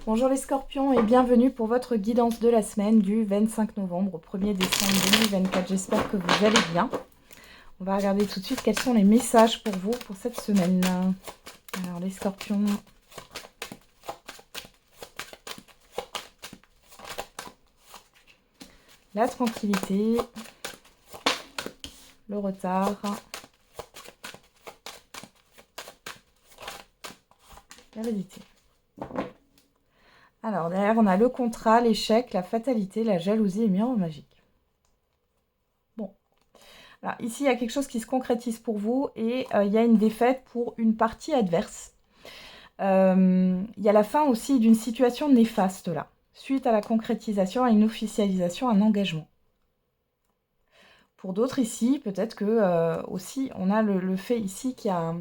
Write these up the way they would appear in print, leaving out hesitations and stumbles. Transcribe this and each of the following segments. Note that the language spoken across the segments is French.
Bonjour les scorpions et bienvenue pour votre guidance de la semaine du 25 novembre au 1er décembre 2024. J'espère que vous allez bien. On va regarder tout de suite quels sont les messages pour vous pour cette semaine. Alors les scorpions, la tranquillité, le retard, l'hérédité. Alors derrière on a le contrat, l'échec, la fatalité, la jalousie et le miroir magique. Bon. Alors, ici il y a quelque chose qui se concrétise pour vous et il y a une défaite pour une partie adverse. Il y a la fin aussi d'une situation néfaste là, suite à la concrétisation, à une officialisation, un engagement. Pour d'autres ici, peut-être que aussi on a le fait ici qu'il y a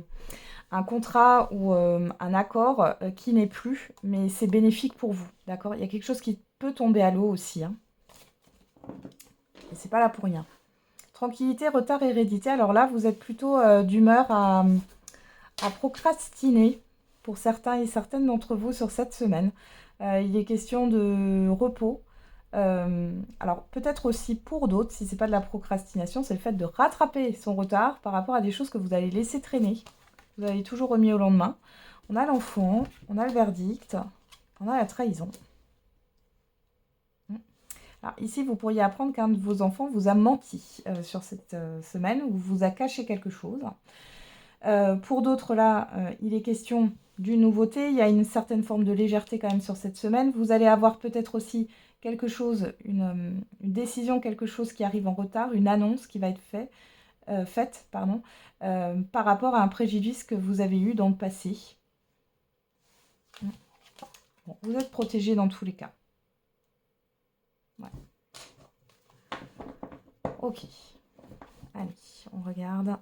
un contrat ou un accord qui n'est plus, mais c'est bénéfique pour vous, d'accord? Il y a quelque chose qui peut tomber à l'eau aussi, hein. Et c'est pas là pour rien. Tranquillité, retard, hérédité. Alors là, vous êtes plutôt d'humeur à procrastiner pour certains et certaines d'entre vous sur cette semaine. Il est question de repos. Alors peut-être aussi pour d'autres, si c'est pas de la procrastination, c'est le fait de rattraper son retard par rapport à des choses que vous allez laisser traîner. Vous avez toujours remis au lendemain. On a l'enfant, on a le verdict, on a la trahison. Alors ici, vous pourriez apprendre qu'un de vos enfants vous a menti sur cette semaine ou vous a caché quelque chose. Pour d'autres, là, il est question d'une nouveauté. Il y a une certaine forme de légèreté quand même sur cette semaine. Vous allez avoir peut-être aussi quelque chose, une décision, quelque chose qui arrive en retard, une annonce qui va être faite par rapport à un préjudice que vous avez eu dans le passé. Bon, vous êtes protégé dans tous les cas. Ouais. Ok. Allez, on regarde.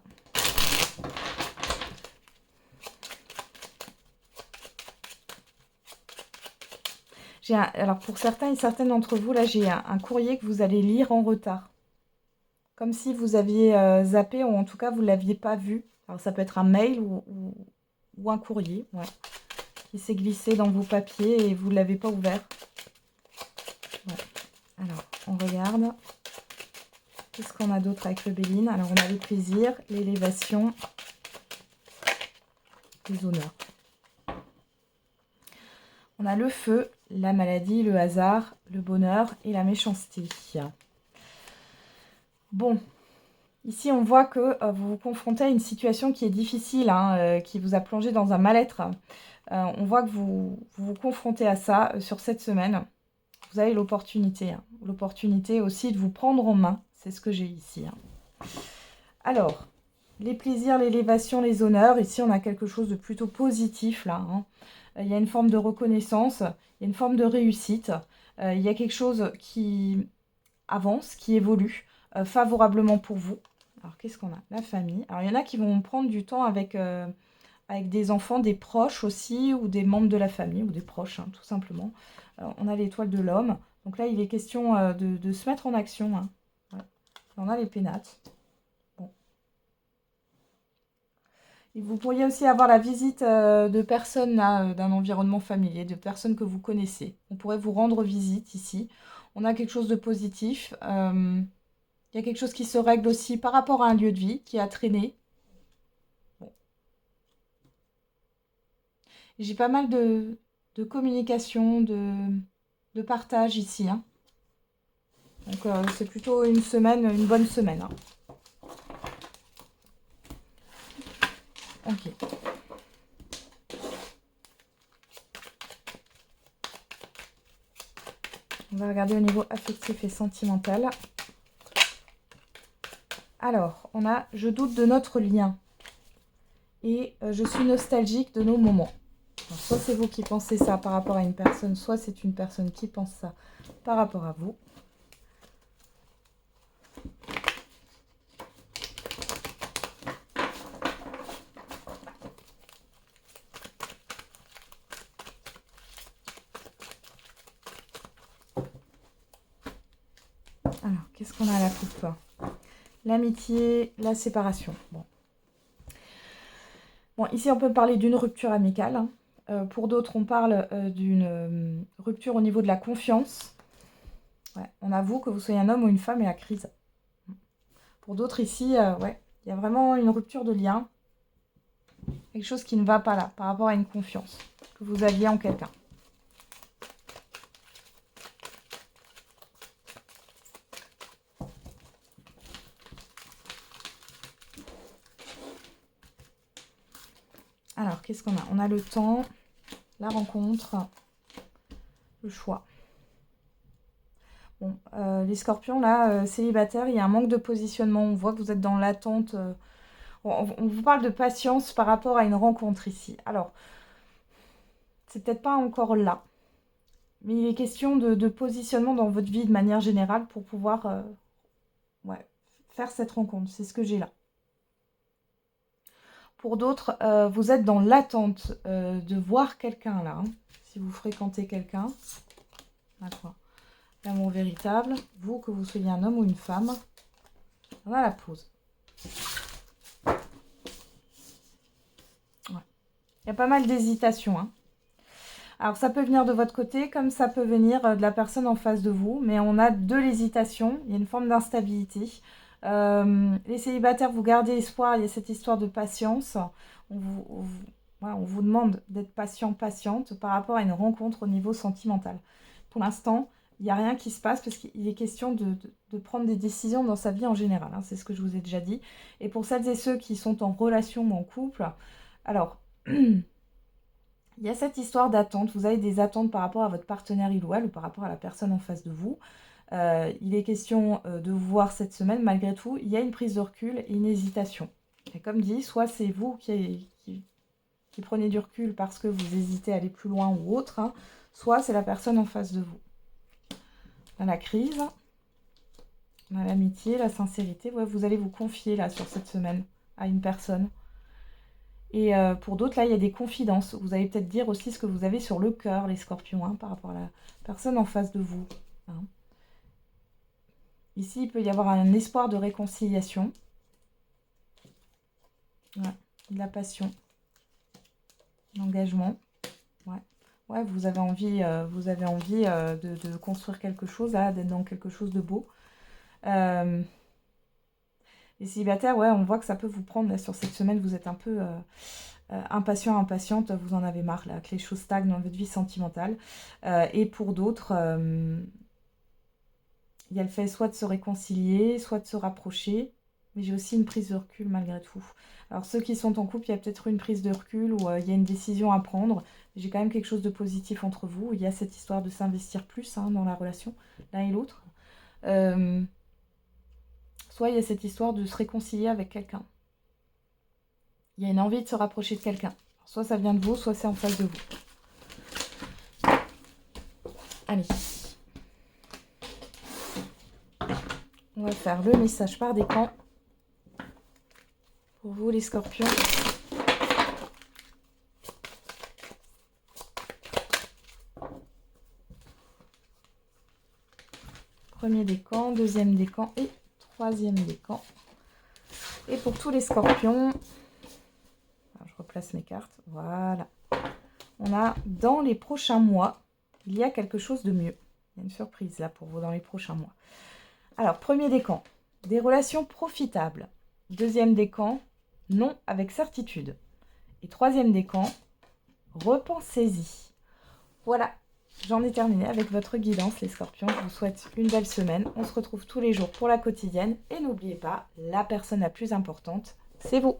Alors pour certains et certaines d'entre vous, là j'ai un courrier que vous allez lire en retard. Comme si vous aviez zappé ou en tout cas vous ne l'aviez pas vu. Alors ça peut être un mail ou un courrier, ouais, qui s'est glissé dans vos papiers et vous ne l'avez pas ouvert. Ouais. Alors on regarde. Qu'est-ce qu'on a d'autre avec le Béline? Alors on a le plaisir, l'élévation, les honneurs. On a le feu, la maladie, le hasard, le bonheur et la méchanceté. Bon, ici on voit que vous vous confrontez à une situation qui est difficile, hein, qui vous a plongé dans un mal-être. On voit que vous confrontez à ça sur cette semaine. Vous avez l'opportunité, hein, l'opportunité aussi de vous prendre en main. C'est ce que j'ai ici. Hein. Alors, les plaisirs, l'élévation, les honneurs. Ici, on a quelque chose de plutôt positif là. Hein. Il y a une forme de reconnaissance, il y a une forme de réussite. Il y a quelque chose qui avance, qui évolue favorablement pour vous. Alors, qu'est-ce qu'on a? La famille. Alors, il y en a qui vont prendre du temps avec des enfants, des proches aussi, ou des membres de la famille, ou des proches, hein, tout simplement. On a l'étoile de l'homme. Donc là, il est question de se mettre en action. Hein. Ouais. On a les pénates. Bon. Et vous pourriez aussi avoir la visite de personnes d'un environnement familier, de personnes que vous connaissez. On pourrait vous rendre visite ici. On a quelque chose de positif. Il y a quelque chose qui se règle aussi par rapport à un lieu de vie qui a traîné. Bon. J'ai pas mal de communication, de partage ici. Hein. Donc c'est plutôt une semaine, une bonne semaine. Hein. Ok. On va regarder au niveau affectif et sentimental. Alors, on a « Je doute de notre lien » et « Je suis nostalgique de nos moments ». Alors, soit c'est vous qui pensez ça par rapport à une personne, soit c'est une personne qui pense ça par rapport à vous. Alors, qu'est-ce qu'on a à la coupe? L'amitié, la séparation. Bon. Bon, ici, on peut parler d'une rupture amicale. Hein. Pour d'autres, on parle d'une rupture au niveau de la confiance. Ouais, on avoue que vous soyez un homme ou une femme et la crise. Pour d'autres ici, ouais, il y a vraiment une rupture de lien. Quelque chose qui ne va pas là, par rapport à une confiance que vous aviez en quelqu'un. Alors, qu'est-ce qu'on a? On a le temps, la rencontre, le choix. Bon, les scorpions, là, célibataires, il y a un manque de positionnement. On voit que vous êtes dans l'attente. On vous parle de patience par rapport à une rencontre ici. Alors, c'est peut-être pas encore là. Mais il est question de positionnement dans votre vie de manière générale pour pouvoir ouais, faire cette rencontre. C'est ce que j'ai là. Pour d'autres, vous êtes dans l'attente de voir quelqu'un là. Hein, si vous fréquentez quelqu'un. D'accord. L'amour véritable. Vous, que vous soyez un homme ou une femme. On a la pause. Ouais. Il y a pas mal d'hésitation. Hein. Alors, ça peut venir de votre côté, comme ça peut venir de la personne en face de vous. Mais on a de l'hésitation. Il y a une forme d'instabilité. Les célibataires, vous gardez espoir. Il y a cette histoire de patience. On vous demande d'être patient, patiente par rapport à une rencontre au niveau sentimental. Pour l'instant, il n'y a rien qui se passe parce qu'il est question de prendre des décisions dans sa vie en général. Hein, c'est ce que je vous ai déjà dit. Et pour celles et ceux qui sont en relation ou en couple, alors... Il y a cette histoire d'attente. Vous avez des attentes par rapport à votre partenaire il ou elle ou par rapport à la personne en face de vous. Il est question de vous voir cette semaine. Malgré tout, il y a une prise de recul et une hésitation. Et comme dit, soit c'est vous qui prenez du recul parce que vous hésitez à aller plus loin ou autre, hein, soit c'est la personne en face de vous. On a la crise, on a l'amitié, la sincérité. Ouais, vous allez vous confier là sur cette semaine à une personne. Et pour d'autres, là, il y a des confidences. Vous allez peut-être dire aussi ce que vous avez sur le cœur, les scorpions, hein, par rapport à la personne en face de vous. Hein. Ici, il peut y avoir un espoir de réconciliation. Ouais. De la passion. L'engagement. Ouais. Ouais, vous avez envie de construire quelque chose, là, d'être dans quelque chose de beau. Les célibataires, ouais, on voit que ça peut vous prendre, là, sur cette semaine, vous êtes un peu... impatient, impatiente, vous en avez marre là, que les choses stagnent dans votre vie sentimentale. Et pour d'autres, il y a le fait soit de se réconcilier, soit de se rapprocher, mais j'ai aussi une prise de recul malgré tout. Alors ceux qui sont en couple, il y a peut-être une prise de recul ou il y a une décision à prendre. J'ai quand même quelque chose de positif entre vous. Il y a cette histoire de s'investir plus hein, dans la relation, l'un et l'autre. Soit il y a cette histoire de se réconcilier avec quelqu'un. Il y a une envie de se rapprocher de quelqu'un. Soit ça vient de vous, soit c'est en face de vous. Allez. On va faire le message par décan. Pour vous les scorpions. Premier décan, deuxième décan et troisième décan. Et pour tous les scorpions... Alors, je replace mes cartes. Voilà. On a dans les prochains mois, il y a quelque chose de mieux. Il y a une surprise là pour vous dans les prochains mois. Alors, premier décan, des relations profitables. Deuxième décan, non avec certitude. Et troisième décan, repensez-y. Voilà, j'en ai terminé avec votre guidance les scorpions. Je vous souhaite une belle semaine. On se retrouve tous les jours pour la quotidienne. Et n'oubliez pas, la personne la plus importante, c'est vous.